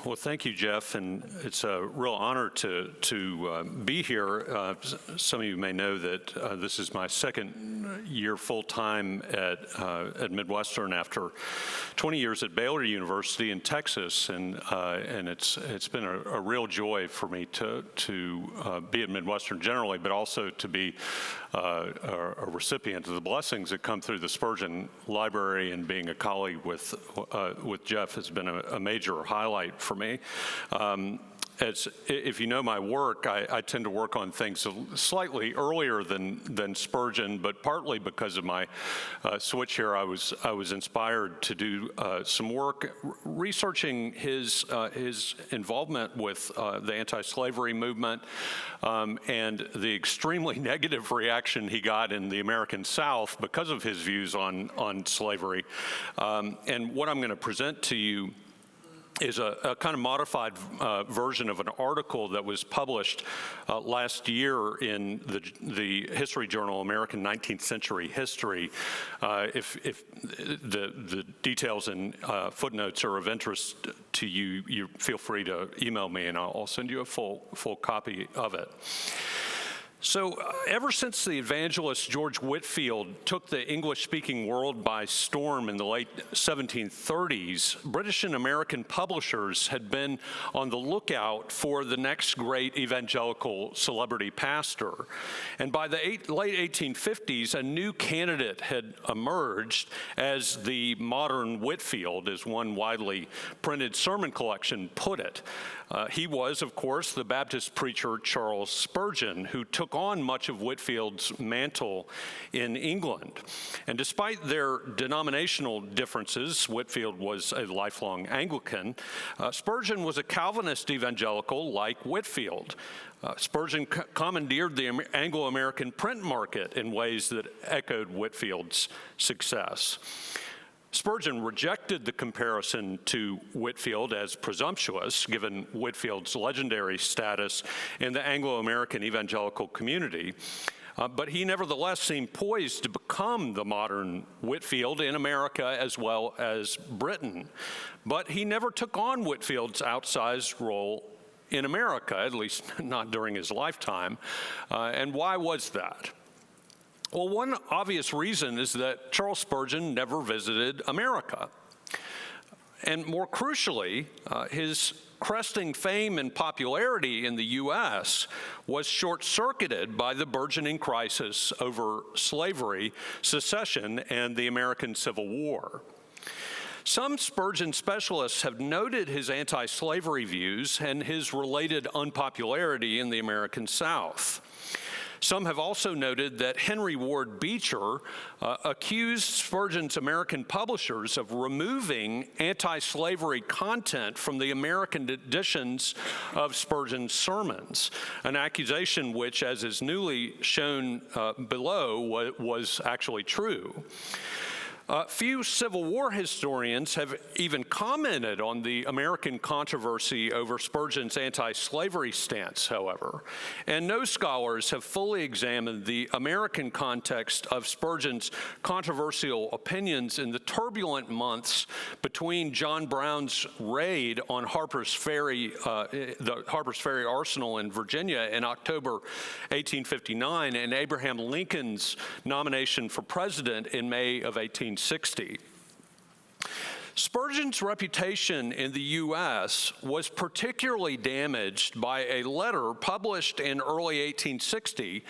Well, thank you, Jeff, and it's a real honor to be here. Some of you may know that this is my second year full-time at Midwestern after 20 years at Baylor University in Texas, and it's been a real joy for me to be at Midwestern generally, but also to be a recipient of the blessings that come through the Spurgeon Library, and being a colleague with Jeff has been a major highlight for me. If you know my work, I tend to work on things slightly earlier than Spurgeon, but partly because of my switch here, I was inspired to do some work researching his involvement with the anti-slavery movement and the extremely negative reaction he got in the American South because of his views on slavery. And what I'm going to present to you is a kind of modified version of an article that was published last year in the history journal American 19th Century History. If the details and footnotes are of interest to you, you feel free to email me and I'll send you a full copy of it. So ever since the evangelist George Whitfield took the English-speaking world by storm in the late 1730s, British and American publishers had been on the lookout for the next great evangelical celebrity pastor. And by the late 1850s, a new candidate had emerged as the modern Whitfield, as one widely printed sermon collection put it. He was, of course, the Baptist preacher Charles Spurgeon, who took on much of Whitfield's mantle in England. And despite their denominational differences, Whitfield was a lifelong Anglican. Spurgeon was a Calvinist evangelical like Whitfield. Spurgeon commandeered the Anglo-American print market in ways that echoed Whitfield's success. Spurgeon rejected the comparison to Whitfield as presumptuous, given Whitfield's legendary status in the Anglo-American evangelical community, but he nevertheless seemed poised to become the modern Whitfield in America as well as Britain. But he never took on Whitfield's outsized role in America, at least not during his lifetime. And why was that? Well, one obvious reason is that Charles Spurgeon never visited America. And more crucially, his cresting fame and popularity in the U.S. was short-circuited by the burgeoning crisis over slavery, secession, and the American Civil War. Some Spurgeon specialists have noted his anti-slavery views and his related unpopularity in the American South. Some have also noted that Henry Ward Beecher accused Spurgeon's American publishers of removing anti-slavery content from the American editions of Spurgeon's sermons, an accusation which, as is newly shown below, was actually true. Few Civil War historians have even commented on the American controversy over Spurgeon's anti-slavery stance, however, and no scholars have fully examined the American context of Spurgeon's controversial opinions in the turbulent months between John Brown's raid on Harper's Ferry, the Harper's Ferry Arsenal in Virginia in October 1859, and Abraham Lincoln's nomination for president in May of 1860. Spurgeon's reputation in the U.S. was particularly damaged by a letter published in early 1860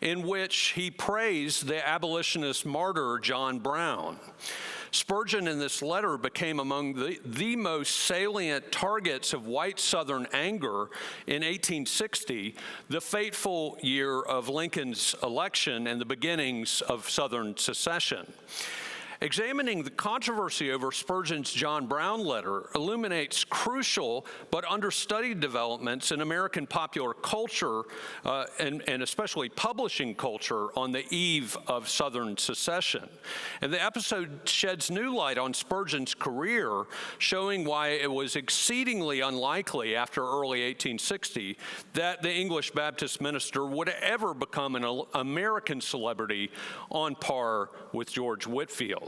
in which he praised the abolitionist martyr John Brown. Spurgeon in this letter became among the most salient targets of white Southern anger in 1860, the fateful year of Lincoln's election and the beginnings of Southern secession. Examining the controversy over Spurgeon's John Brown letter illuminates crucial but understudied developments in American popular culture and especially publishing culture on the eve of Southern secession. And the episode sheds new light on Spurgeon's career, showing why it was exceedingly unlikely after early 1860 that the English Baptist minister would ever become an American celebrity on par with George Whitfield.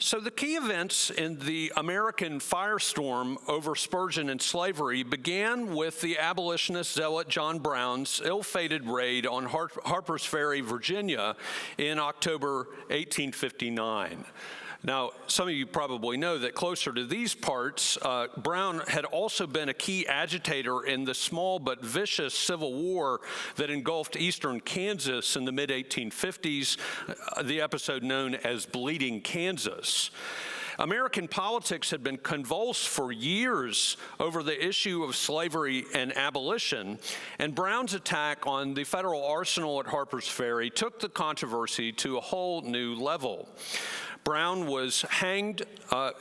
So the key events in the American firestorm over Spurgeon and slavery began with the abolitionist zealot John Brown's ill-fated raid on Harper's Ferry, Virginia in October 1859. Now, some of you probably know that closer to these parts, Brown had also been a key agitator in the small but vicious Civil War that engulfed eastern Kansas in the mid-1850s, the episode known as Bleeding Kansas. American politics had been convulsed for years over the issue of slavery and abolition, and Brown's attack on the federal arsenal at Harper's Ferry took the controversy to a whole new level. Brown was hanged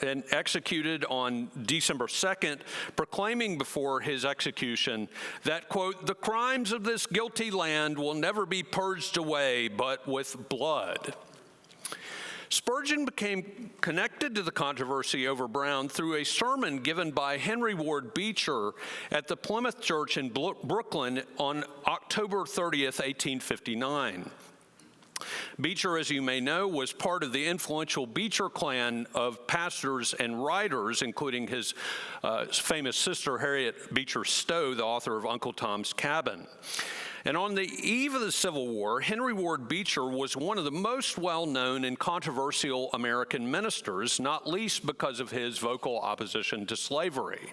and executed on December 2nd, proclaiming before his execution that, quote, "the crimes of this guilty land will never be purged away but with blood." Spurgeon became connected to the controversy over Brown through a sermon given by Henry Ward Beecher at the Plymouth Church in Brooklyn on October 30th, 1859. Beecher, as you may know, was part of the influential Beecher clan of pastors and writers, including his famous sister, Harriet Beecher Stowe, the author of Uncle Tom's Cabin. And on the eve of the Civil War, Henry Ward Beecher was one of the most well-known and controversial American ministers, not least because of his vocal opposition to slavery.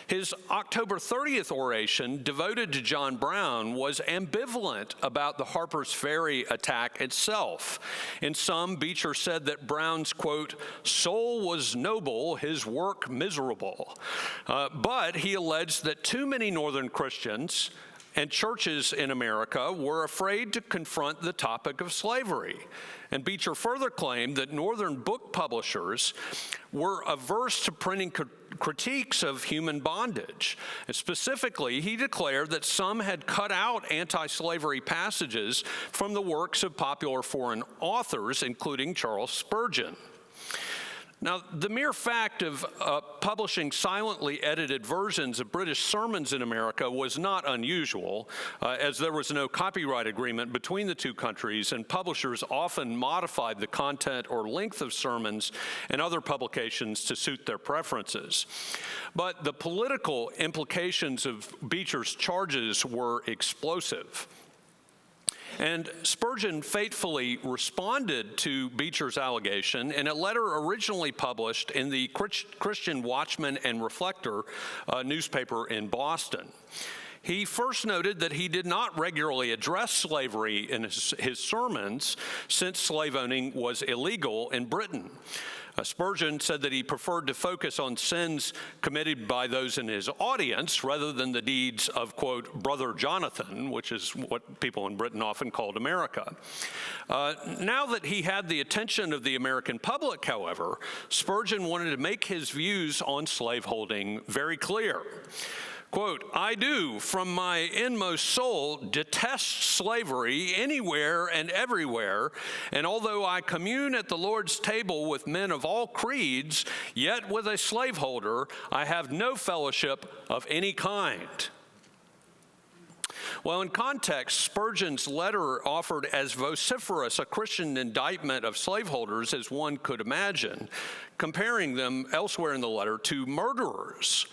His October 30th oration, devoted to John Brown, was ambivalent about the Harper's Ferry attack itself. In some, Beecher said that Brown's, quote, "soul was noble, his work miserable." But he alleged that too many Northern Christians and churches in America were afraid to confront the topic of slavery. And Beecher further claimed that Northern book publishers were averse to printing critiques of human bondage. And specifically, he declared that some had cut out anti-slavery passages from the works of popular foreign authors, including Charles Spurgeon. Now, the mere fact of publishing silently edited versions of British sermons in America was not unusual, as there was no copyright agreement between the two countries, and publishers often modified the content or length of sermons and other publications to suit their preferences. But the political implications of Beecher's charges were explosive. And Spurgeon faithfully responded to Beecher's allegation in a letter originally published in the Christian Watchman and Reflector newspaper in Boston. He first noted that he did not regularly address slavery in his sermons, since slave owning was illegal in Britain. Spurgeon said that he preferred to focus on sins committed by those in his audience rather than the deeds of, quote, Brother Jonathan, which is what people in Britain often called America. Now that he had the attention of the American public, however, Spurgeon wanted to make his views on slaveholding very clear. Quote, "I do, from my inmost soul, detest slavery anywhere and everywhere, and although I commune at the Lord's table with men of all creeds, yet with a slaveholder I have no fellowship of any kind." Well, in context, Spurgeon's letter offered as vociferous a Christian indictment of slaveholders as one could imagine, comparing them elsewhere in the letter to murderers.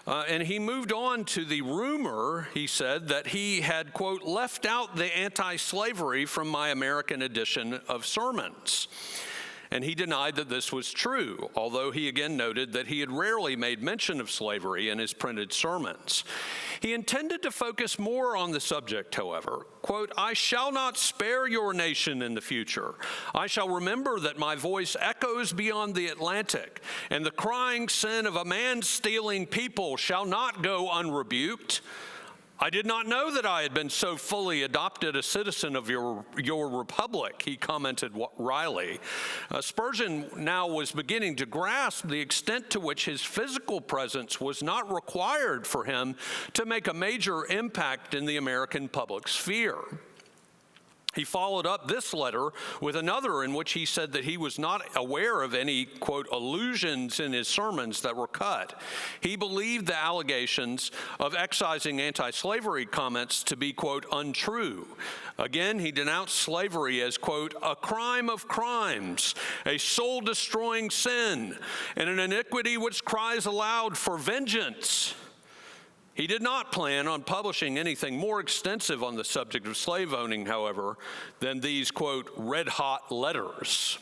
And he moved on to the rumor, he said, that he had, quote, "left out the anti-slavery from my American edition of sermons." And he denied that this was true, although he again noted that he had rarely made mention of slavery in his printed sermons. He intended to focus more on the subject, however. Quote, "I shall not spare your nation in the future. I shall remember that my voice echoes beyond the Atlantic, and the crying sin of a man-stealing people shall not go unrebuked. I did not know that I had been so fully adopted a citizen of your republic," he commented wryly. Spurgeon now was beginning to grasp the extent to which his physical presence was not required for him to make a major impact in the American public sphere. He followed up this letter with another in which he said that he was not aware of any, quote, allusions in his sermons that were cut. He believed the allegations of excising anti-slavery comments to be, quote, untrue. Again, he denounced slavery as, quote, a crime of crimes, a soul-destroying sin, and an iniquity which cries aloud for vengeance. He did not plan on publishing anything more extensive on the subject of slave owning, however, than these, quote, red-hot letters.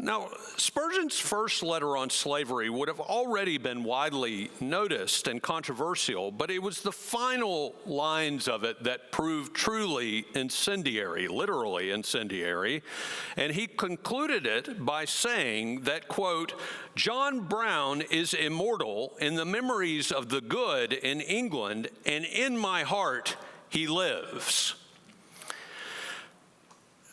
Now, Spurgeon's first letter on slavery would have already been widely noticed and controversial, but it was the final lines of it that proved truly incendiary, literally incendiary. And he concluded it by saying that, quote, John Brown is immortal in the memories of the good in England, and in my heart he lives.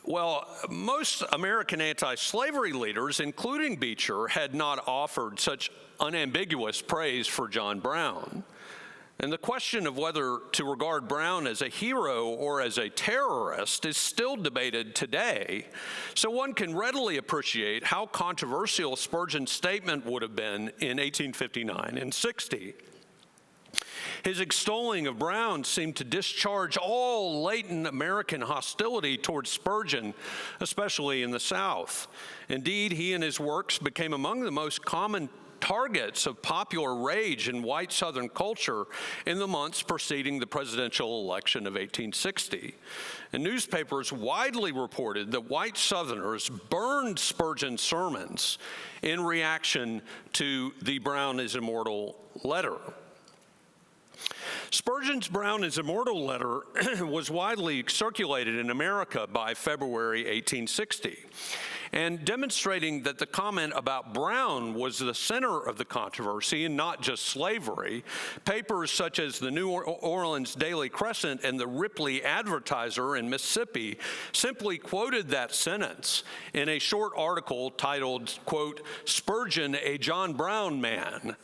Well, most American anti-slavery leaders, including Beecher, had not offered such unambiguous praise for John Brown. And the question of whether to regard Brown as a hero or as a terrorist is still debated today, so one can readily appreciate how controversial Spurgeon's statement would have been in 1859 and 60. His extolling of Brown seemed to discharge all latent American hostility towards Spurgeon, especially in the South. Indeed, he and his works became among the most common targets of popular rage in white Southern culture in the months preceding the presidential election of 1860. And newspapers widely reported that white Southerners burned Spurgeon's sermons in reaction to the Brown is Immortal letter. Spurgeon's Brown is Immortal letter was widely circulated in America by February 1860. And demonstrating that the comment about Brown was the center of the controversy and not just slavery, papers such as the New Orleans Daily Crescent and the Ripley Advertiser in Mississippi simply quoted that sentence in a short article titled, quote, Spurgeon, a John Brown man.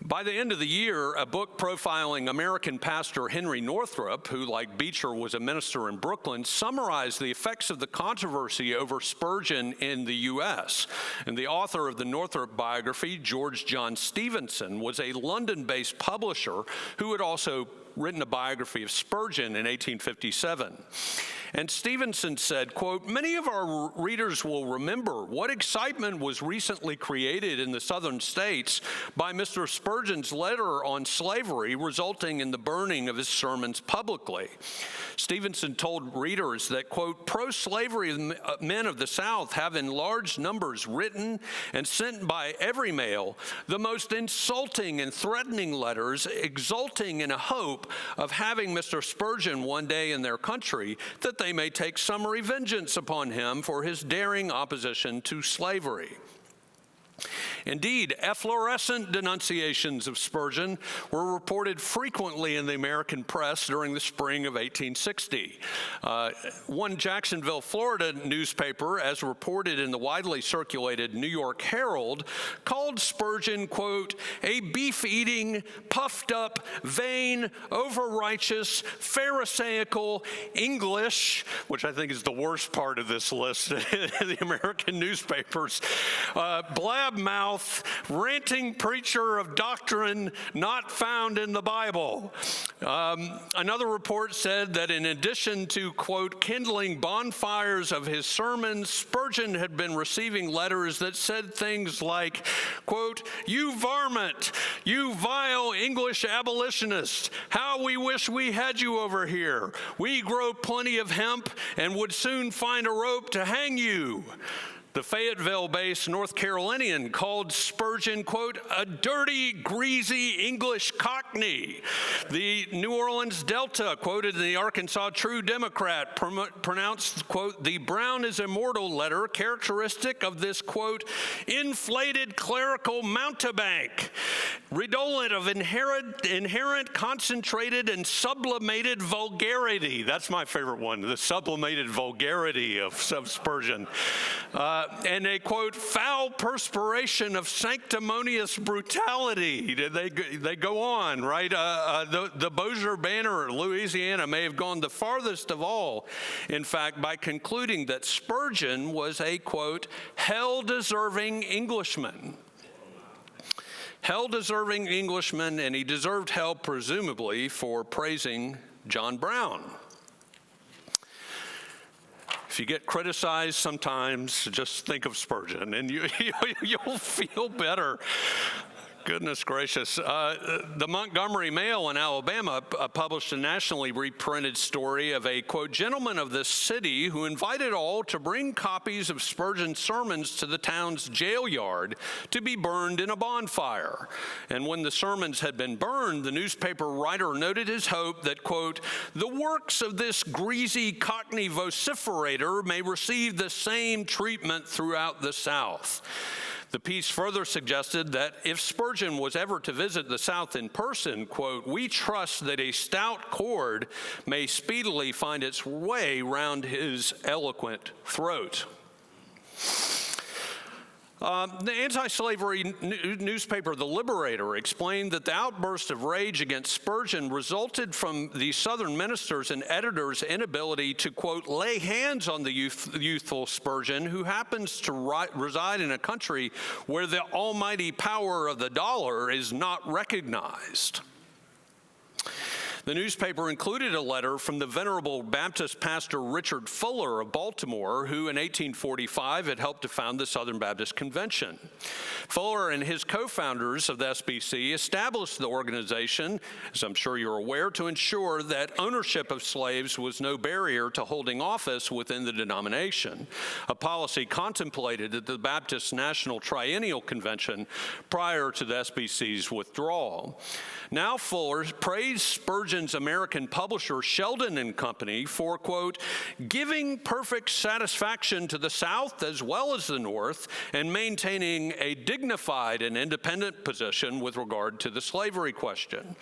By the end of the year, a book profiling American pastor Henry Northrop, who, like Beecher, was a minister in Brooklyn, summarized the effects of the controversy over Spurgeon in the U.S. And the author of the Northrop biography, George John Stevenson, was a London-based publisher who had also written a biography of Spurgeon in 1857. And Stevenson said, quote, many of our readers will remember what excitement was recently created in the southern states by Mr. Spurgeon's letter on slavery, resulting in the burning of his sermons publicly. Stevenson told readers that, quote, pro-slavery men of the South have in large numbers written and sent by every mail the most insulting and threatening letters, exulting in a hope of having Mr. Spurgeon one day in their country, that they may take summary vengeance upon him for his daring opposition to slavery. Indeed, efflorescent denunciations of Spurgeon were reported frequently in the American press during the spring of 1860. One Jacksonville, Florida newspaper, as reported in the widely circulated New York Herald, called Spurgeon, quote, a beef-eating, puffed-up, vain, over-righteous, pharisaical English, which I think is the worst part of this list in the American newspapers, blab-mouth, ranting preacher of doctrine not found in the Bible. Another report said that in addition to, quote, kindling bonfires of his sermons, Spurgeon had been receiving letters that said things like, quote, you varmint, you vile English abolitionist, how we wish we had you over here. We grow plenty of hemp and would soon find a rope to hang you. The Fayetteville-based North Carolinian called Spurgeon, quote, a dirty, greasy English cockney. The New Orleans Delta, quoted in the Arkansas True Democrat, pronounced, quote, the Brown is Immortal letter characteristic of this, quote, inflated clerical mountebank, redolent of inherent concentrated and sublimated vulgarity. That's my favorite one, the sublimated vulgarity of Spurgeon. and a, quote, foul perspiration of sanctimonious brutality. They go on, right? The Bossier Banner, Louisiana, may have gone the farthest of all, in fact, by concluding that Spurgeon was a, quote, hell-deserving Englishman. Hell-deserving Englishman, and he deserved hell, presumably, for praising John Brown. If you get criticized sometimes, just think of Spurgeon, and you'll feel better. Goodness gracious. The Montgomery Mail in Alabama published a nationally reprinted story of a, quote, gentleman of the city who invited all to bring copies of Spurgeon's sermons to the town's jail yard to be burned in a bonfire. And when the sermons had been burned, the newspaper writer noted his hope that, quote, the works of this greasy Cockney vociferator may receive the same treatment throughout the South. The piece further suggested that if Spurgeon was ever to visit the South in person, quote, we trust that a stout cord may speedily find its way round his eloquent throat. The anti-slavery newspaper, The Liberator, explained that the outburst of rage against Spurgeon resulted from the Southern ministers and editors' inability to, quote, lay hands on the youthful Spurgeon, who happens to reside in a country where the almighty power of the dollar is not recognized. The newspaper included a letter from the venerable Baptist pastor Richard Fuller of Baltimore, who in 1845 had helped to found the Southern Baptist Convention. Fuller and his co-founders of the SBC established the organization, as I'm sure you're aware, to ensure that ownership of slaves was no barrier to holding office within the denomination, a policy contemplated at the Baptist National Triennial Convention prior to the SBC's withdrawal. Now Fuller praised Spurgeon's American publisher Sheldon and Company for, quote, giving perfect satisfaction to the South as well as the North and maintaining a dignified and independent position with regard to the slavery question.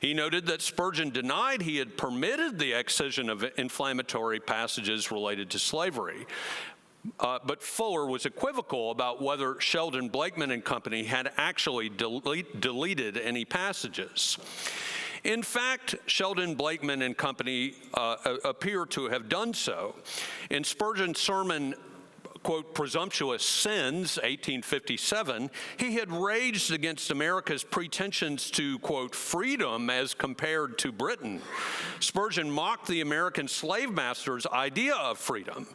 He noted that Spurgeon denied he had permitted the excision of inflammatory passages related to slavery. But Fuller was equivocal about whether Sheldon, Blakeman and Company had actually deleted any passages. In fact, Sheldon, Blakeman and Company appear to have done so. In Spurgeon's sermon, quote, Presumptuous Sins, 1857, he had raged against America's pretensions to, quote, freedom as compared to Britain. Spurgeon mocked the American slave masters' idea of freedom.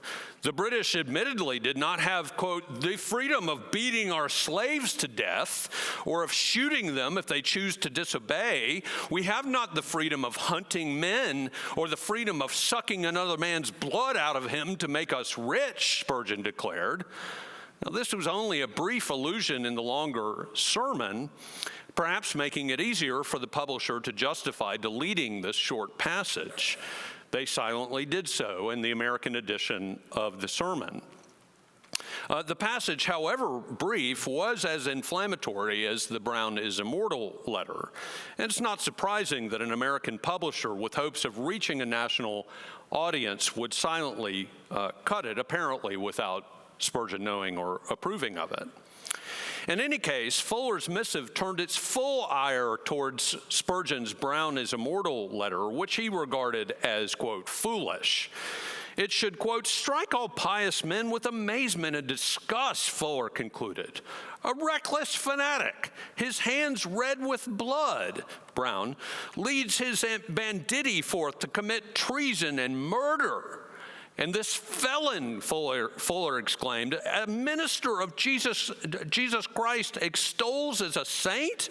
The British admittedly did not have, quote, the freedom of beating our slaves to death or of shooting them if they choose to disobey. We have not the freedom of hunting men or the freedom of sucking another man's blood out of him to make us rich, Spurgeon declared. Now, this was only a brief allusion in the longer sermon, perhaps making it easier for the publisher to justify deleting this short passage. They silently did so in the American edition of the sermon. The passage, however brief, was as inflammatory as the Brown is Immortal letter. And it's not surprising that an American publisher with hopes of reaching a national audience would silently cut it, apparently without Spurgeon knowing or approving of it. In any case, Fuller's missive turned its full ire towards Spurgeon's Brown is Immortal letter, which he regarded as, quote, foolish. It should, quote, strike all pious men with amazement and disgust, Fuller concluded. A reckless fanatic, his hands red with blood, Brown, leads his banditti forth to commit treason and murder. And this felon, Fuller exclaimed, a minister of Jesus Christ extols as a saint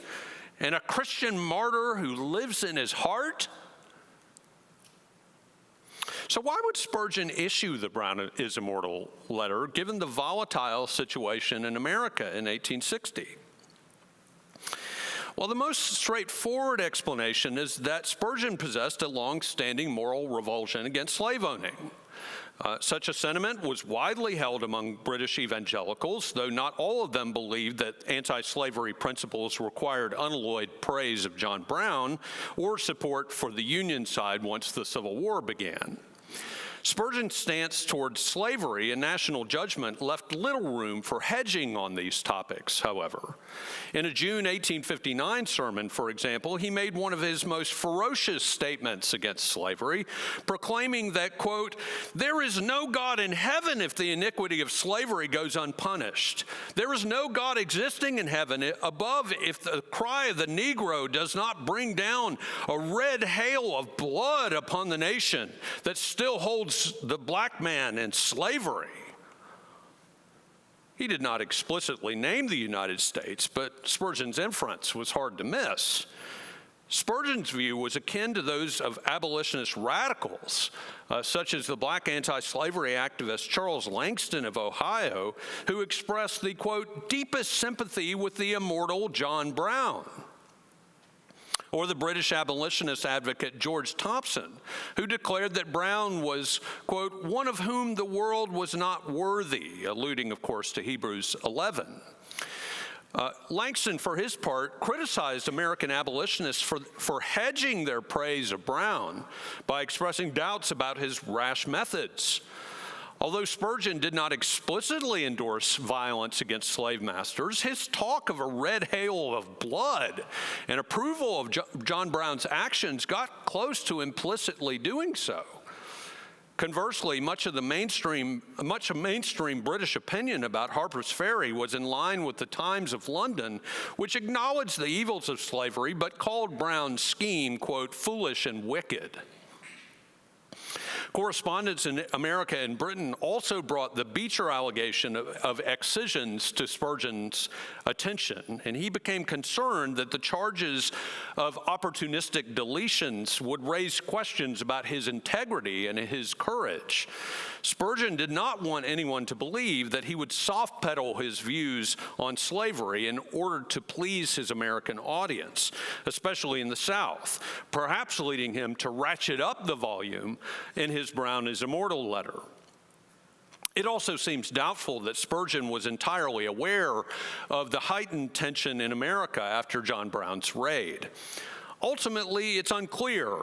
and a Christian martyr who lives in his heart? So why would Spurgeon issue the Brown is Immortal letter given the volatile situation in America in 1860? Well, the most straightforward explanation is that Spurgeon possessed a long-standing moral revulsion against slave owning. Such a sentiment was widely held among British evangelicals, though not all of them believed that anti-slavery principles required unalloyed praise of John Brown or support for the Union side once the Civil War began. Spurgeon's stance towards slavery and national judgment left little room for hedging on these topics, however. In a June 1859 sermon, for example, he made one of his most ferocious statements against slavery, proclaiming that, quote, "There is no God in heaven if the iniquity of slavery goes unpunished. There is no God existing in heaven above if the cry of the Negro does not bring down a red hail of blood upon the nation that still holds the black man in slavery." He did not explicitly name the United States, but Spurgeon's inference was hard to miss. Spurgeon's view was akin to those of abolitionist radicals, such as the black anti-slavery activist Charles Langston of Ohio, who expressed the, quote, "deepest sympathy with the immortal John Brown." Or the British abolitionist advocate George Thompson, who declared that Brown was, quote, "one of whom the world was not worthy," alluding, of course, to Hebrews 11. Langston, for his part, criticized American abolitionists for hedging their praise of Brown by expressing doubts about his rash methods. Although Spurgeon did not explicitly endorse violence against slave masters, his talk of a red hail of blood and approval of John Brown's actions got close to implicitly doing so. Conversely, much of mainstream British opinion about Harper's Ferry was in line with the Times of London, which acknowledged the evils of slavery but called Brown's scheme, quote, "foolish and wicked." Correspondents in America and Britain also brought the Beecher allegation of excisions to Spurgeon's attention, and he became concerned that the charges of opportunistic deletions would raise questions about his integrity and his courage. Spurgeon did not want anyone to believe that he would soft pedal his views on slavery in order to please his American audience, especially in the South, perhaps leading him to ratchet up the volume in his Brown is Immortal letter. It also seems doubtful that Spurgeon was entirely aware of the heightened tension in America after John Brown's raid. Ultimately, it's unclear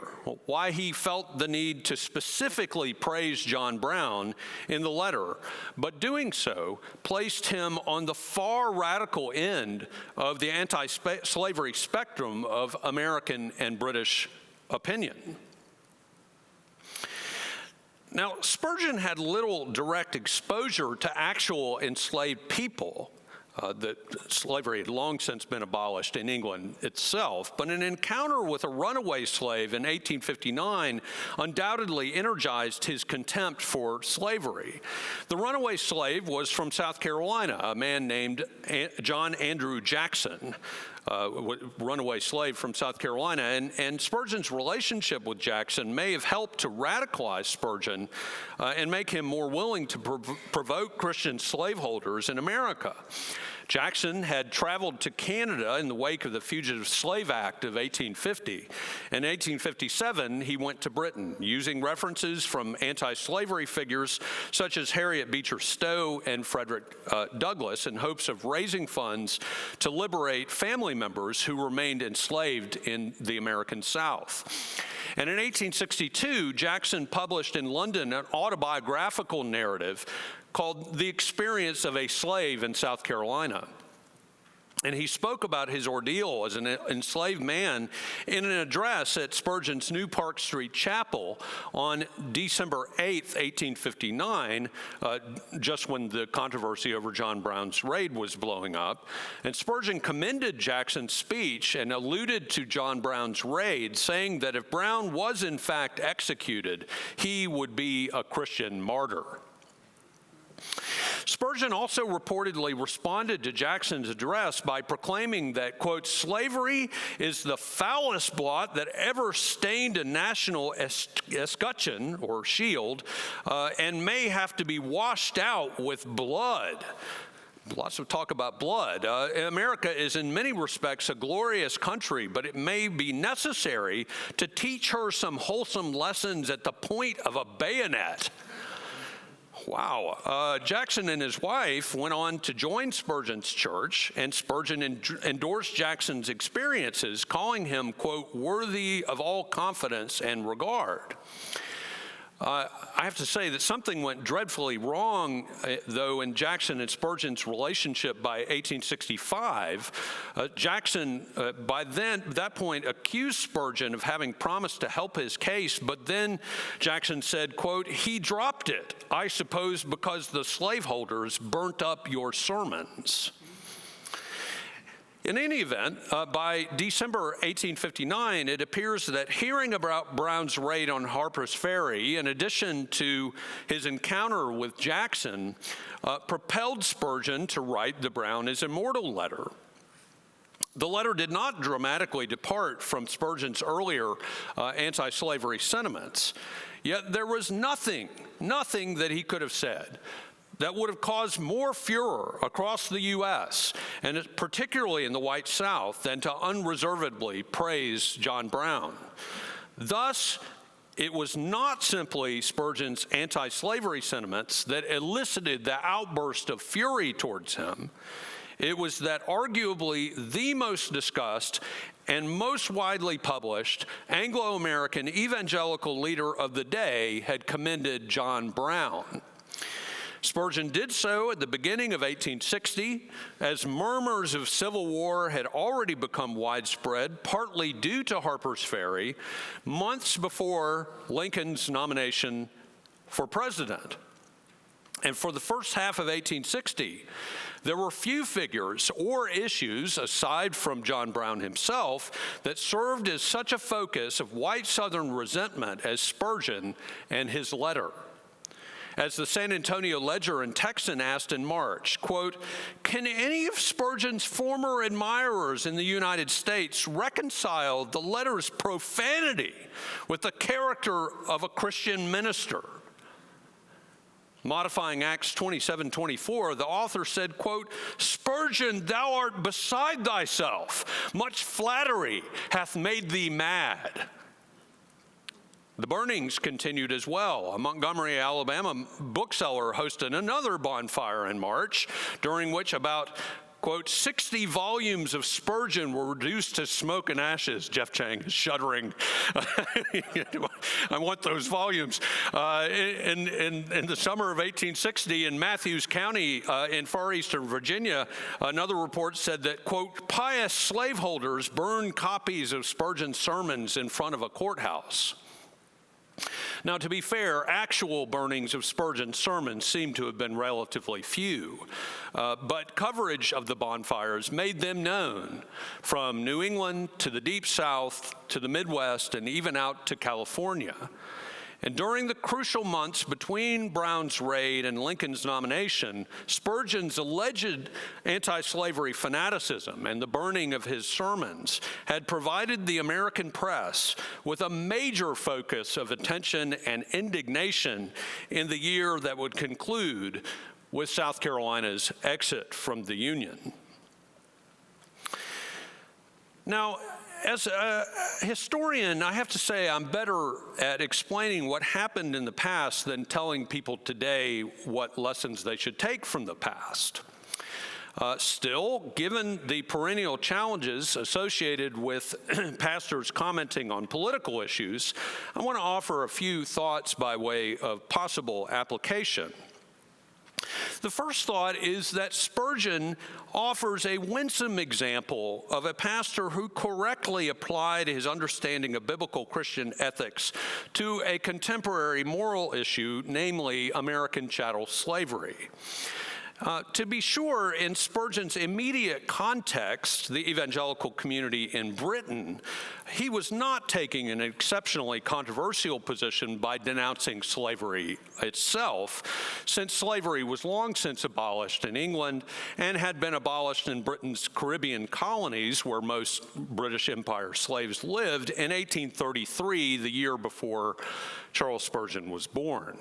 why he felt the need to specifically praise John Brown in the letter, but doing so placed him on the far radical end of the anti-slavery spectrum of American and British opinion. Now, Spurgeon had little direct exposure to actual enslaved people. That slavery had long since been abolished in England itself, but an encounter with a runaway slave in 1859 undoubtedly energized his contempt for slavery. The runaway slave was from South Carolina, a man named John Andrew Jackson, runaway slave from South Carolina, and Spurgeon's relationship with Jackson may have helped to radicalize Spurgeon and make him more willing to provoke Christian slaveholders in America. Jackson had traveled to Canada in the wake of the Fugitive Slave Act of 1850. In 1857, he went to Britain, using references from anti-slavery figures such as Harriet Beecher Stowe and Frederick Douglass in hopes of raising funds to liberate family members who remained enslaved in the American South. And in 1862, Jackson published in London an autobiographical narrative called The Experience of a Slave in South Carolina. And he spoke about his ordeal as an enslaved man in an address at Spurgeon's New Park Street Chapel on December 8th, 1859, just when the controversy over John Brown's raid was blowing up. And Spurgeon commended Jackson's speech and alluded to John Brown's raid, saying that if Brown was in fact executed, he would be a Christian martyr. Spurgeon also reportedly responded to Jackson's address by proclaiming that, quote, "slavery is the foulest blot that ever stained a national escutcheon, or shield, and may have to be washed out with blood." Lots of talk about blood. America is in many respects a glorious country, but it may be necessary to teach her some wholesome lessons at the point of a bayonet. Wow. Jackson and his wife went on to join Spurgeon's church, and Spurgeon endorsed Jackson's experiences, calling him, quote, "worthy of all confidence and regard." I have to say that something went dreadfully wrong, though, in Jackson and Spurgeon's relationship by 1865. Jackson, by that point, accused Spurgeon of having promised to help his case, but then Jackson said, quote, "He dropped it, I suppose because the slaveholders burnt up your sermons." In any event, by December 1859, it appears that hearing about Brown's raid on Harper's Ferry, in addition to his encounter with Jackson, propelled Spurgeon to write the Brown is Immortal letter. The letter did not dramatically depart from Spurgeon's earlier anti-slavery sentiments, yet there was nothing that he could have said that would have caused more furor across the U.S., and particularly in the white South, than to unreservedly praise John Brown. Thus, it was not simply Spurgeon's anti-slavery sentiments that elicited the outburst of fury towards him. It was that arguably the most discussed and most widely published Anglo-American evangelical leader of the day had commended John Brown. Spurgeon did so at the beginning of 1860, as murmurs of civil war had already become widespread, partly due to Harper's Ferry, months before Lincoln's nomination for president. And for the first half of 1860, there were few figures or issues, aside from John Brown himself, that served as such a focus of white Southern resentment as Spurgeon and his letter. As the San Antonio Ledger and Texan asked in March, quote, "Can any of Spurgeon's former admirers in the United States reconcile the letter's profanity with the character of a Christian minister?" Modifying Acts 27:24, the author said, quote, "Spurgeon, thou art beside thyself. Much flattery hath made thee mad." The burnings continued as well. A Montgomery, Alabama bookseller hosted another bonfire in March, during which about, quote, 60 volumes of Spurgeon were reduced to smoke and ashes. Jeff Chang is shuddering. I want those volumes. In the summer of 1860 in Matthews County in far eastern Virginia, another report said that, quote, "Pious slaveholders burned copies of Spurgeon's sermons in front of a courthouse." Now, to be fair, actual burnings of Spurgeon's sermons seem to have been relatively few, but coverage of the bonfires made them known from New England to the Deep South to the Midwest and even out to California. And during the crucial months between Brown's raid and Lincoln's nomination, Spurgeon's alleged anti-slavery fanaticism and the burning of his sermons had provided the American press with a major focus of attention and indignation in the year that would conclude with South Carolina's exit from the Union. Now, as a historian, I have to say I'm better at explaining what happened in the past than telling people today what lessons they should take from the past. Still, given the perennial challenges associated with pastors commenting on political issues, I want to offer a few thoughts by way of possible application. The first thought is that Spurgeon offers a winsome example of a pastor who correctly applied his understanding of biblical Christian ethics to a contemporary moral issue, namely American chattel slavery. To be sure, in Spurgeon's immediate context, the evangelical community in Britain, he was not taking an exceptionally controversial position by denouncing slavery itself, since slavery was long since abolished in England and had been abolished in Britain's Caribbean colonies, where most British Empire slaves lived, in 1833, the year before Charles Spurgeon was born.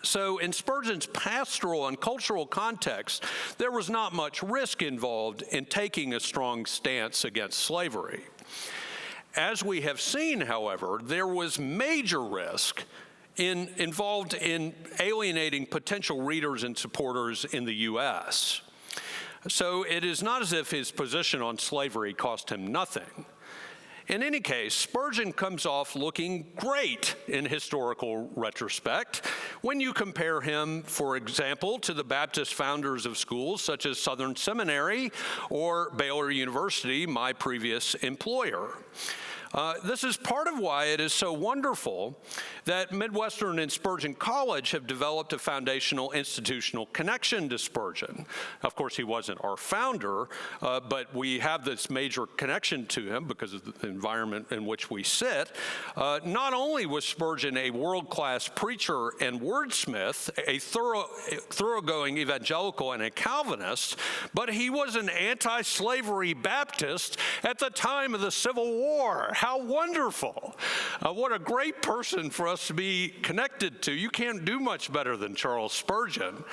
So in Spurgeon's pastoral and cultural context, there was not much risk involved in taking a strong stance against slavery. As we have seen, however, there was major risk involved in alienating potential readers and supporters in the U.S. So it is not as if his position on slavery cost him nothing. In any case, Spurgeon comes off looking great in historical retrospect when you compare him, for example, to the Baptist founders of schools such as Southern Seminary or Baylor University, my previous employer. This is part of why it is so wonderful that Midwestern and Spurgeon College have developed a foundational institutional connection to Spurgeon. Of course, he wasn't our founder, but we have this major connection to him because of the environment in which we sit. Not only was Spurgeon a world-class preacher and wordsmith, a thoroughgoing evangelical and a Calvinist, but he was an anti-slavery Baptist at the time of the Civil War. How wonderful. What a great person for us to be connected to. You can't do much better than Charles Spurgeon.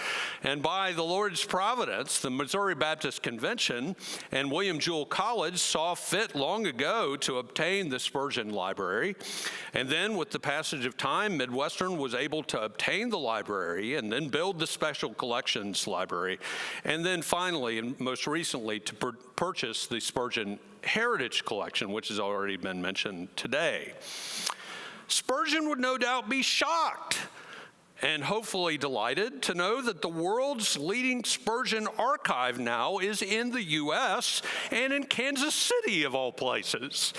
And by the Lord's providence, the Missouri Baptist Convention and William Jewell College saw fit long ago to obtain the Spurgeon Library. And then with the passage of time, Midwestern was able to obtain the library and then build the Special Collections Library. And then finally, and most recently, to purchase the Spurgeon Heritage Collection, which has already been mentioned today. Spurgeon would no doubt be shocked and hopefully delighted to know that the world's leading Spurgeon archive now is in the U.S. and in Kansas City, of all places,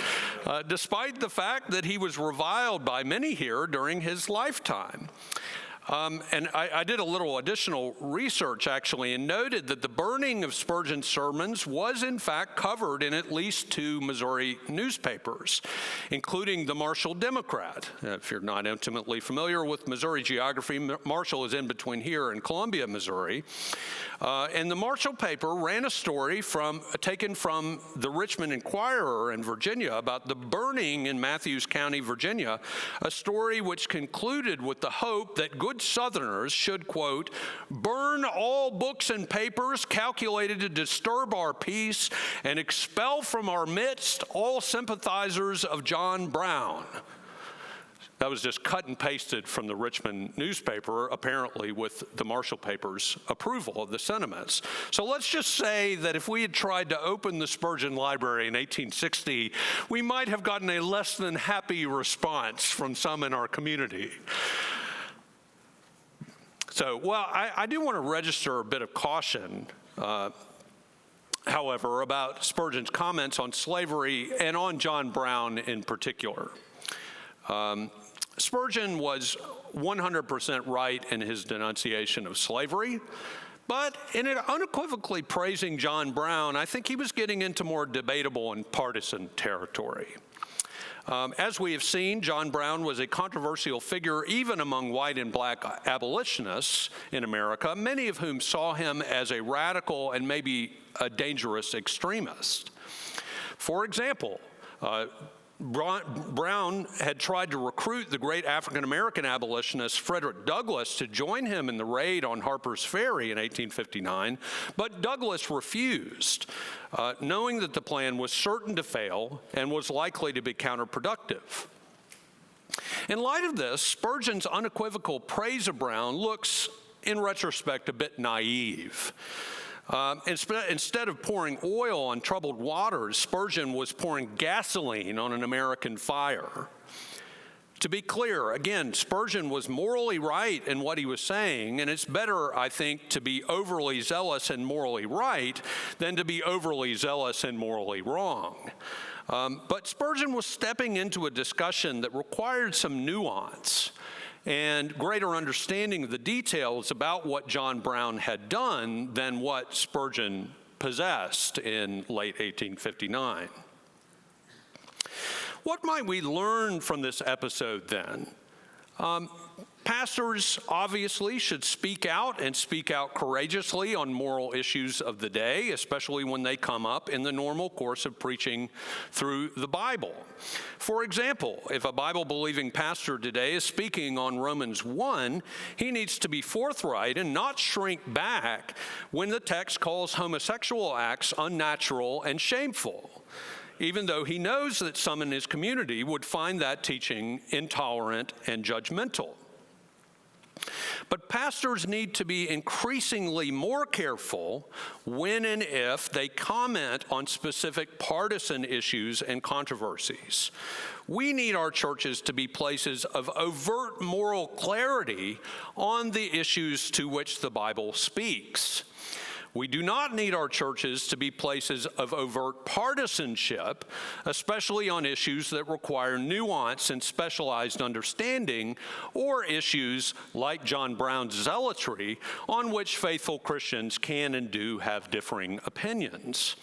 despite the fact that he was reviled by many here during his lifetime. And I did a little additional research, actually, and noted that the burning of Spurgeon's sermons was, in fact, covered in at least 2 Missouri newspapers, including the Marshall Democrat. If you're not intimately familiar with Missouri geography, Marshall is in between here and Columbia, Missouri. And the Marshall paper ran a story taken from the Richmond Inquirer in Virginia about the burning in Matthews County, Virginia, a story which concluded with the hope that good Southerners should, quote, burn all books and papers calculated to disturb our peace and expel from our midst all sympathizers of John Brown. That was just cut and pasted from the Richmond newspaper, apparently with the Marshall paper's approval of the sentiments. So let's just say that if we had tried to open the Spurgeon Library in 1860, we might have gotten a less than happy response from some in our community. So, well, I do want to register a bit of caution, however, about Spurgeon's comments on slavery and on John Brown in particular. Spurgeon was 100% right in his denunciation of slavery, but in unequivocally praising John Brown, I think he was getting into more debatable and partisan territory. As we have seen, John Brown was a controversial figure even among white and black abolitionists in America, many of whom saw him as a radical and maybe a dangerous extremist. For example, Brown had tried to recruit the great African-American abolitionist Frederick Douglass to join him in the raid on Harper's Ferry in 1859, but Douglass refused, knowing that the plan was certain to fail and was likely to be counterproductive. In light of this, Spurgeon's unequivocal praise of Brown looks, in retrospect, a bit naive. Instead of pouring oil on troubled waters, Spurgeon was pouring gasoline on an American fire. To be clear, again, Spurgeon was morally right in what he was saying, and it's better, I think, to be overly zealous and morally right than to be overly zealous and morally wrong. But Spurgeon was stepping into a discussion that required some nuance and greater understanding of the details about what John Brown had done than what Spurgeon possessed in late 1859. What might we learn from this episode then? Pastors obviously should speak out and speak out courageously on moral issues of the day, especially when they come up in the normal course of preaching through the Bible. For example, if a Bible-believing pastor today is speaking on Romans 1, he needs to be forthright and not shrink back when the text calls homosexual acts unnatural and shameful, even though he knows that some in his community would find that teaching intolerant and judgmental. But pastors need to be increasingly more careful when and if they comment on specific partisan issues and controversies. We need our churches to be places of overt moral clarity on the issues to which the Bible speaks. We do not need our churches to be places of overt partisanship, especially on issues that require nuance and specialized understanding, or issues like John Brown's zealotry, on which faithful Christians can and do have differing opinions.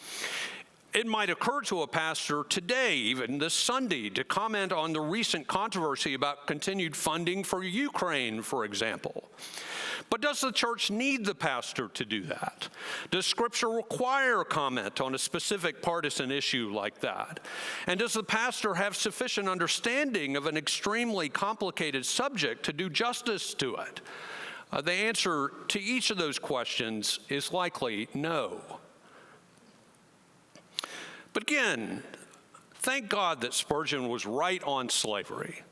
It might occur to a pastor today, even this Sunday, to comment on the recent controversy about continued funding for Ukraine, for example. But does the church need the pastor to do that? Does Scripture require comment on a specific partisan issue like that? And does the pastor have sufficient understanding of an extremely complicated subject to do justice to it? The answer to each of those questions is likely no. But again, thank God that Spurgeon was right on slavery.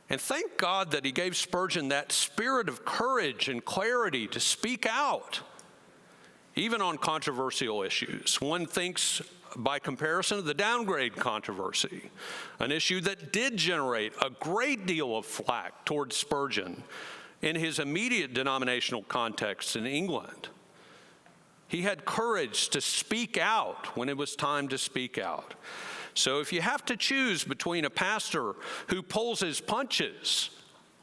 And thank God that he gave Spurgeon that spirit of courage and clarity to speak out, even on controversial issues. One thinks, by comparison, of the downgrade controversy, an issue that did generate a great deal of flack towards Spurgeon in his immediate denominational context in England. He had courage to speak out when it was time to speak out. So if you have to choose between a pastor who pulls his punches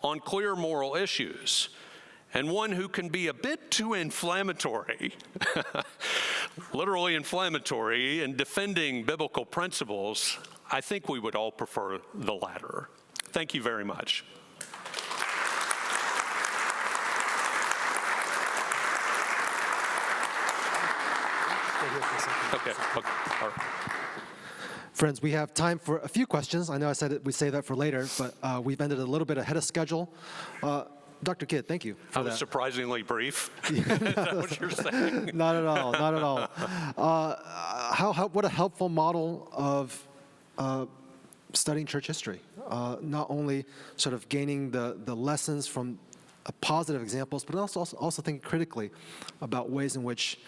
on clear moral issues and one who can be a bit too inflammatory, literally inflammatory, in defending biblical principles, I think we would all prefer the latter. Thank you very much. Okay. All right. Friends, we have time for a few questions. I know I said we save that for later, but we've ended a little bit ahead of schedule. Dr. Kidd, thank you for that. I was surprisingly brief. Is that what you're saying? Not at all, not at all. What a helpful model of studying church history. Not only sort of gaining the lessons from positive examples, but also thinking critically about ways in which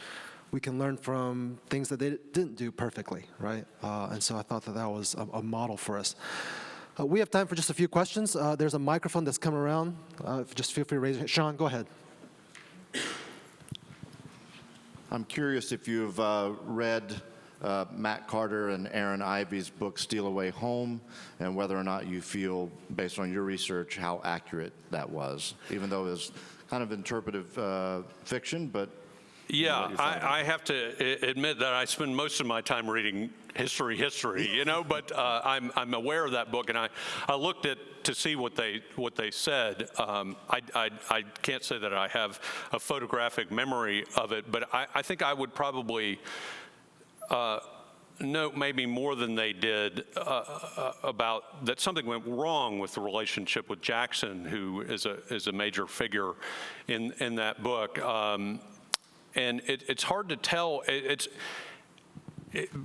we can learn from things that they didn't do perfectly, right? And so I thought that was a model for us. We have time for just a few questions. There's a microphone that's come around. Just feel free to raise your hand. Sean, go ahead. I'm curious if you've read Matt Carter and Aaron Ivey's book, Steal Away Home, and whether or not you feel, based on your research, how accurate that was, even though it was kind of interpretive fiction, but yeah, I have to admit that I spend most of my time reading history, but I'm aware of that book, and I looked at to see what they said. I can't say that I have a photographic memory of it, but I think I would probably note maybe more than they did about that something went wrong with the relationship with Jackson, who is a major figure in that book. And it's hard to tell.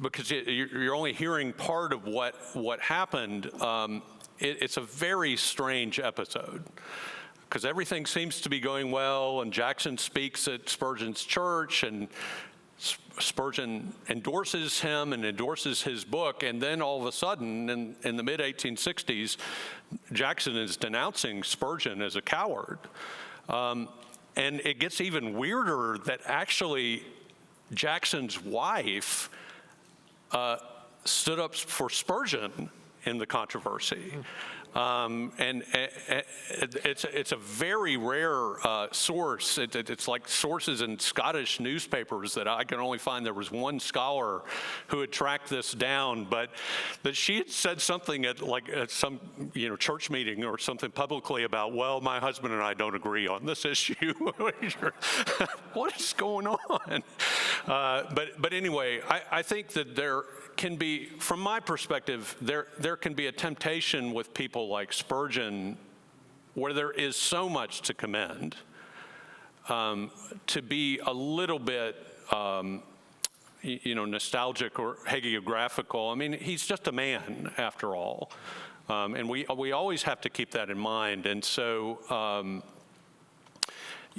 Because you're only hearing part of what happened. It's a very strange episode because everything seems to be going well, and Jackson speaks at Spurgeon's church, and Spurgeon endorses him and endorses his book, and then all of a sudden, in the mid-1860s, Jackson is denouncing Spurgeon as a coward. And it gets even weirder that actually Jackson's wife stood up for Spurgeon in the controversy. And it's a very rare source. It's like sources in Scottish newspapers that I can only find. There was one scholar who had tracked this down, but that she had said something at some church meeting or something publicly about, well, my husband and I don't agree on this issue. What is going on? But anyway, I think that there can be, from my perspective, there can be a temptation with people like Spurgeon, where there is so much to commend, to be a little bit, nostalgic or hagiographical. I mean, he's just a man, after all, and we always have to keep that in mind. And so,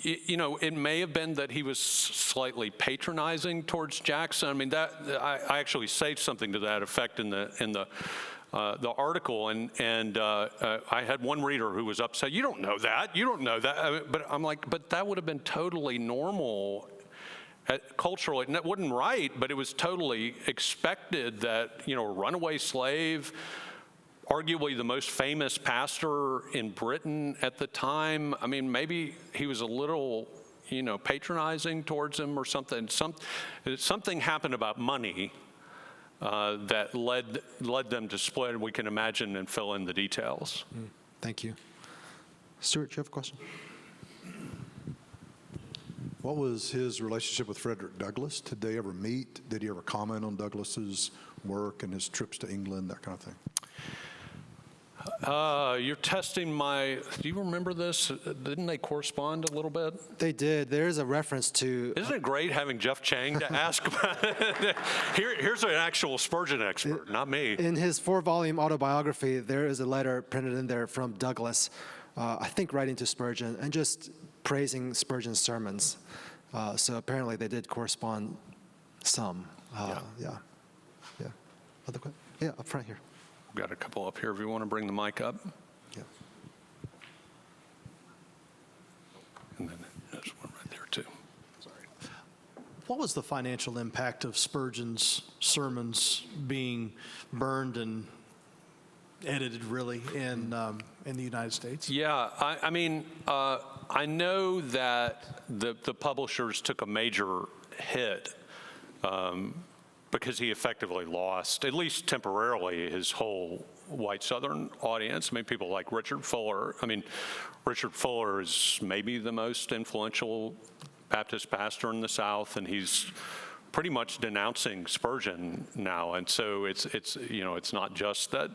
It may have been that he was slightly patronizing towards Jackson. I mean, that I actually say something to that effect in the article, and I had one reader who was upset. You don't know that. You don't know that. But I'm like, but that would have been totally normal. Culturally, and it wasn't right, but it was totally expected that, a runaway slave, arguably the most famous pastor in Britain at the time, I mean, maybe he was a little, patronizing towards him or something. Something happened about money that led them to split, and we can imagine and fill in the details. Thank you. Stuart, do you have a question? What was his relationship with Frederick Douglass? Did they ever meet? Did he ever comment on Douglass's work and his trips to England, that kind of thing? You're testing do you remember this? Didn't they correspond a little bit? They did. There is a reference to... Isn't it great having Jeff Chang to ask about it? Here's an actual Spurgeon expert, not me. In his 4-volume autobiography, there is a letter printed in there from Douglass, I think writing to Spurgeon, and just praising Spurgeon's sermons. So apparently they did correspond some. Yeah. Other question? Yeah, up front here. We've got a couple up here if you want to bring the mic up. Yeah. And then there's one right there too. What was the financial impact of Spurgeon's sermons being burned and edited, really, in the United States? Yeah, I mean, I know that the publishers took a major hit because he effectively lost, at least temporarily, his whole white Southern audience. I mean, people like Richard Fuller. I mean, Richard Fuller is maybe the most influential Baptist pastor in the South, and he's pretty much denouncing Spurgeon now. And so it's not just that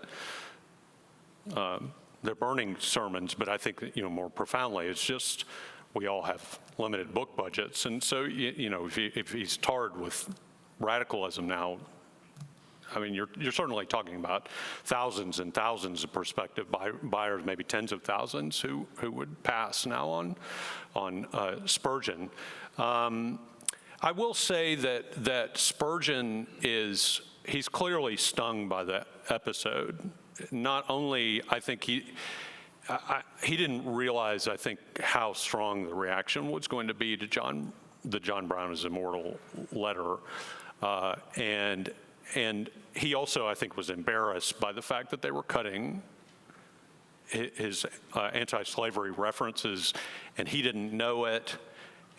they're burning sermons, but I think more profoundly, it's just we all have limited book budgets, and so if he's tarred with radicalism now, I mean, you're certainly talking about thousands and thousands of prospective buyers, maybe tens of thousands, who would pass now on Spurgeon. I will say that Spurgeon he's clearly stung by the episode. Not only, I think he didn't realize, I think, how strong the reaction was going to be to the John Brown is Immortal letter. And he also, I think, was embarrassed by the fact that they were cutting his anti-slavery references, and he didn't know it,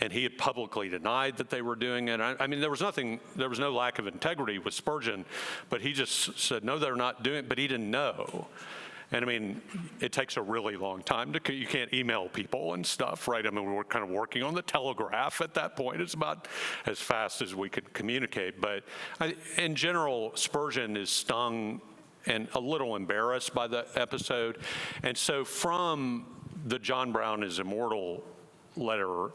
and he had publicly denied that they were doing it. I mean, there was no lack of integrity with Spurgeon, but he just said, no, they're not doing it, but he didn't know. And I mean, it takes a really long time you can't email people and stuff, right? I mean, we were kind of working on the telegraph at that point. It's about as fast as we could communicate. But in general, Spurgeon is stung and a little embarrassed by the episode. And so from the John Brown is Immortal letter,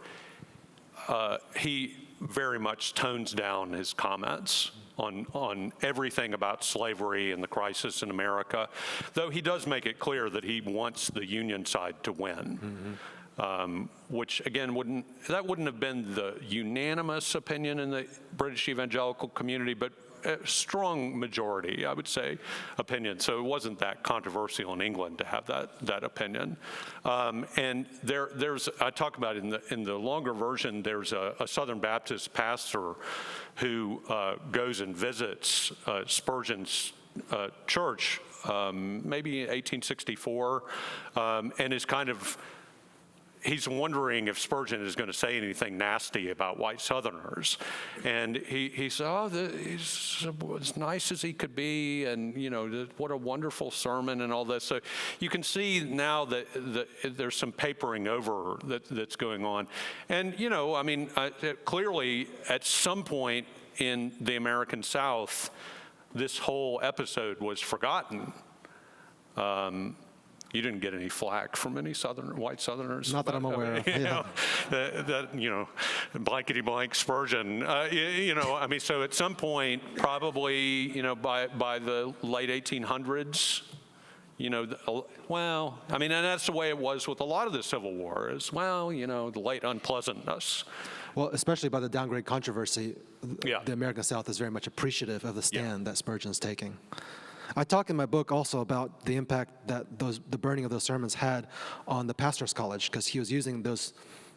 he very much tones down his comments on everything about slavery and the crisis in America, though he does make it clear that he wants the Union side to win, which again wouldn't have been the unanimous opinion in the British evangelical community, but a strong majority, I would say, opinion. So it wasn't that controversial in England to have that opinion. And there's I talk about in the longer version. There's a Southern Baptist pastor who goes and visits Spurgeon's church, maybe in 1864, and is kind of. He's wondering if Spurgeon is going to say anything nasty about white Southerners. And he said, he's as nice as he could be, and, what a wonderful sermon and all this. So you can see now that there's some papering over that's going on. And, I mean, clearly at some point in the American South, this whole episode was forgotten. You didn't get any flack from any white Southerners? Not that I'm aware of. Yeah. Blankety blank Spurgeon. I mean, so at some point, probably, by the late 1800s, well, I mean, and that's the way it was with a lot of the Civil War is, well, the late unpleasantness. Well, especially by the downgrade controversy, Yeah. the American South is very much appreciative of the stand that Spurgeon's taking. I talk in my book also about the impact that the burning of those sermons had on the pastor's college, because he was using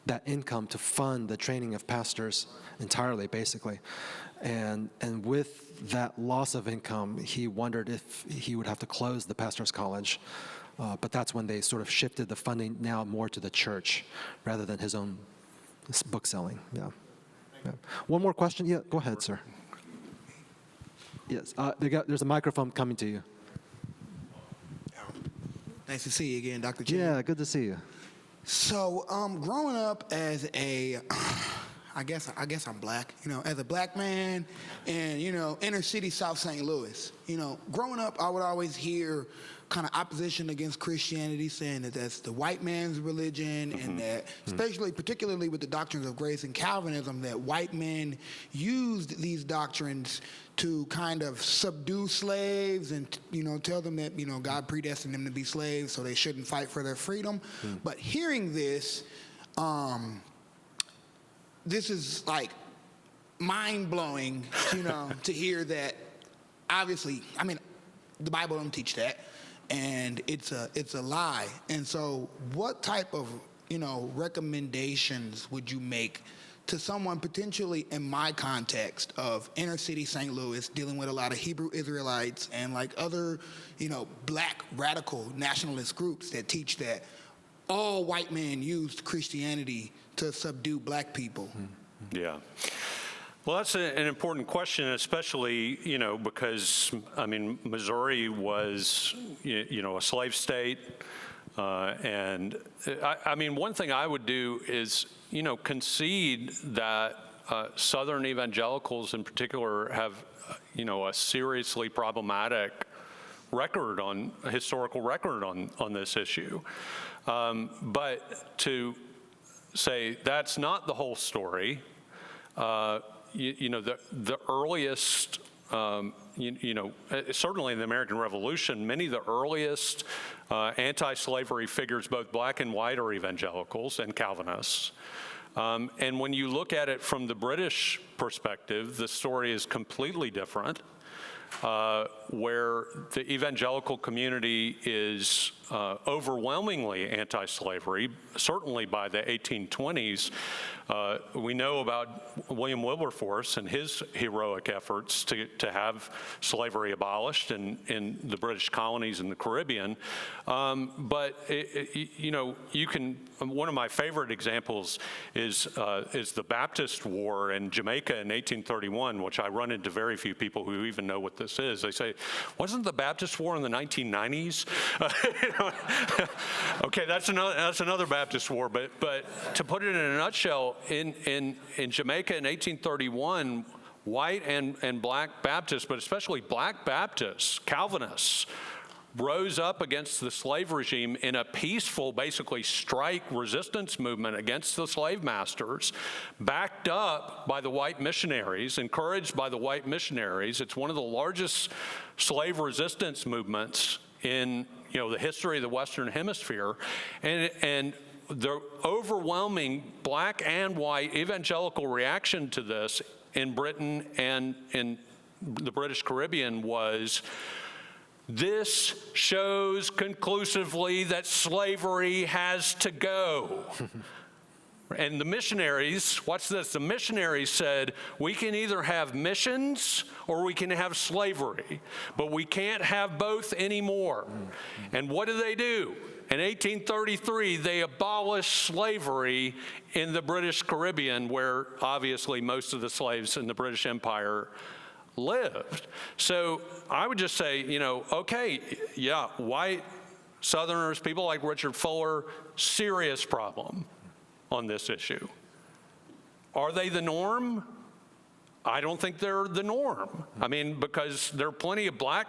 that income to fund the training of pastors entirely, basically. And with that loss of income, he wondered if he would have to close the pastor's college. But that's when they sort of shifted the funding now more to the church rather than his own book selling. Yeah. One more question? Yeah, go ahead, sir. Yes, there's a microphone coming to you. Nice to see you again, Dr. Chen. Yeah, good to see you. So, growing up as I guess I'm black, as a black man in, inner city South St. Louis, growing up, I would always hear kind of opposition against Christianity, saying that that's the white man's religion, and that, particularly with the doctrines of grace and Calvinism, that white men used these doctrines to kind of subdue slaves and, tell them that, God predestined them to be slaves, so they shouldn't fight for their freedom. But hearing this, this is like mind-blowing, to hear that. Obviously, I mean, the Bible don't teach that, and it's a lie. And so what type of, recommendations would you make to someone potentially in my context of inner city St. Louis, dealing with a lot of Hebrew Israelites and like other, black radical nationalist groups that teach that all white men used Christianity to subdue black people? Yeah. Well, that's an important question, especially, because, I mean, Missouri was, a slave state. And I mean, one thing I would do is, concede that Southern evangelicals in particular have, a seriously problematic historical record on this issue. But to say that's not the whole story, the earliest, certainly in the American Revolution, many of the earliest anti-slavery figures, both black and white, are evangelicals and Calvinists. And when you look at it from the British perspective, the story is completely different, where the evangelical community is overwhelmingly anti-slavery, certainly by the 1820s. We know about William Wilberforce and his heroic efforts to have slavery abolished in the British colonies in the Caribbean. But you can. One of my favorite examples is the Baptist War in Jamaica in 1831, which I run into very few people who even know what this is. They say, "Wasn't the Baptist War in the 1990s?" Okay, that's another Baptist war. But to put it in a nutshell, in Jamaica in 1831, white and black Baptists, but especially black Baptists, Calvinists, rose up against the slave regime in a peaceful, basically, strike resistance movement against the slave masters, backed up by the white missionaries, encouraged by the white missionaries. It's one of the largest slave resistance movements in the history of the Western Hemisphere, and the overwhelming black and white evangelical reaction to this in Britain and in the British Caribbean was, this shows conclusively that slavery has to go. And the missionaries, watch this, the missionaries said, we can either have missions or we can have slavery, but we can't have both anymore. And what do? In 1833, they abolished slavery in the British Caribbean, where obviously most of the slaves in the British Empire lived. So I would just say, okay, yeah, white Southerners, people like Richard Fuller, serious problem on this issue. Are they the norm? I don't think they're the norm. I mean, because there are plenty of black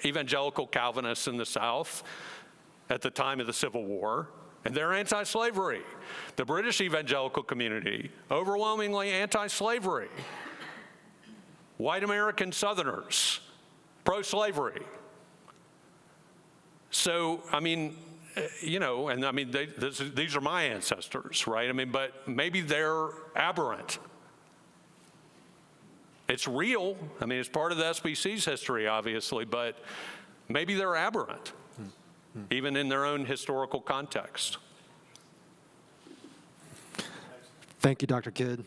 evangelical Calvinists in the South at the time of the Civil War, and they're anti-slavery. The British evangelical community, overwhelmingly anti-slavery. White American Southerners, pro-slavery. So, I mean, you know, and I mean, these are my ancestors, right? I mean, but maybe they're aberrant. It's real. I mean, it's part of the SBC's history, obviously, but maybe they're aberrant, even in their own historical context. Thank you, Dr. Kidd.